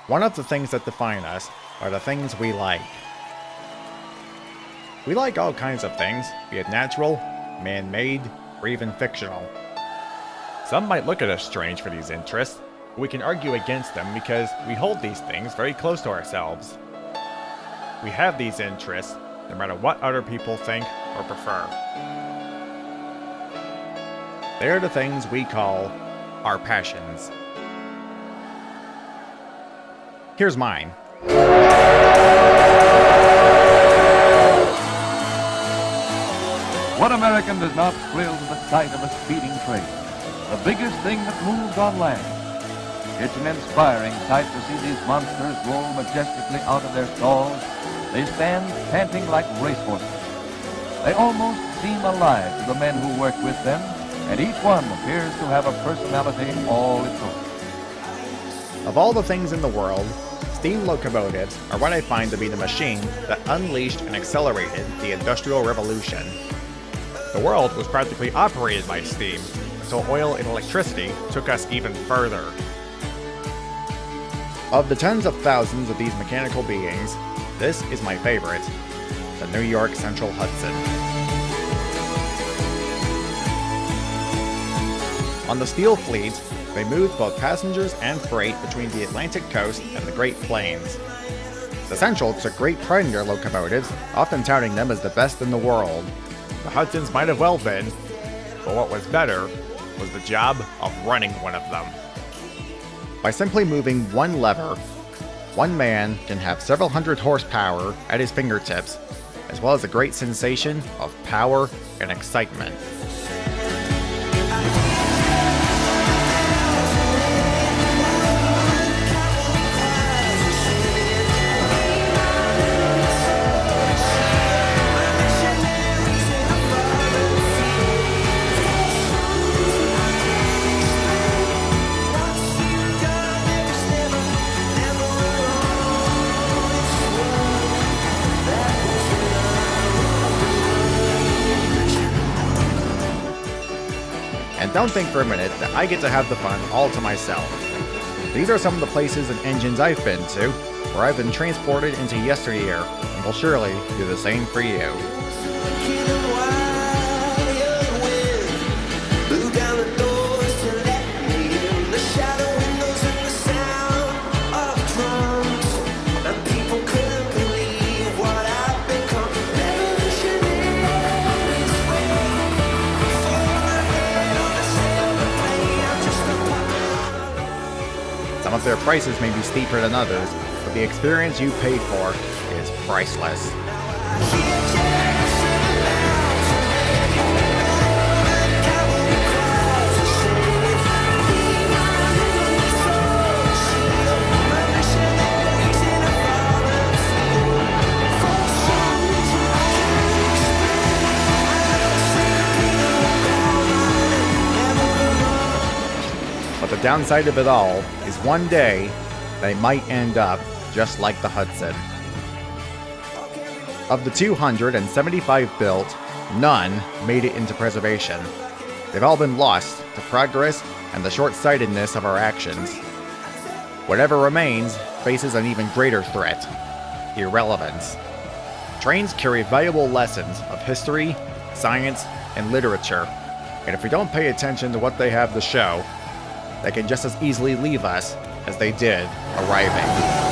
One of the things that define us are the things we like. We like all kinds of things, be it natural, man-made, or even fictional. Some might look at us strange for these interests, but we can argue against them because we hold these things very close to ourselves. We have these interests no matter what other people think or prefer. They are the things we call our passions. Here's mine. What American does not thrill to the sight of a speeding train, the biggest thing that moves on land? It's an inspiring sight to see these monsters roll majestically out of their stalls. They stand panting like racehorses. They almost seem alive to the men who work with them, and each one appears to have a personality all its own. Of all the things in the world, steam locomotives are what I find to be the machine that unleashed and accelerated the Industrial Revolution. The world was practically operated by steam, until oil and electricity took us even further. Of the tens of thousands of these mechanical beings, this is my favorite, the New York Central Hudson. On the steel fleet, they moved both passengers and freight between the Atlantic coast and the Great Plains. The Central took great pride in their locomotives, often touting them as the best in the world. The Hudsons might have well been, but what was better was the job of running one of them. By simply moving one lever, one man can have several hundred horsepower at his fingertips, as well as a great sensation of power and excitement. And don't think for a minute that I get to have the fun all to myself. These are some of the places and engines I've been to, where I've been transported into yesteryear, and will surely do the same for you. Some of their prices may be steeper than others, but the experience you paid for is priceless. But the downside of it all is one day they might end up just like the Hudson. Of the 275 built, none made it into preservation. They've all been lost to progress and the short-sightedness of our actions. Whatever remains faces an even greater threat: irrelevance. Trains carry valuable lessons of history, science, and literature, and if we don't pay attention to what they have to show, they can just as easily leave us as they did arriving.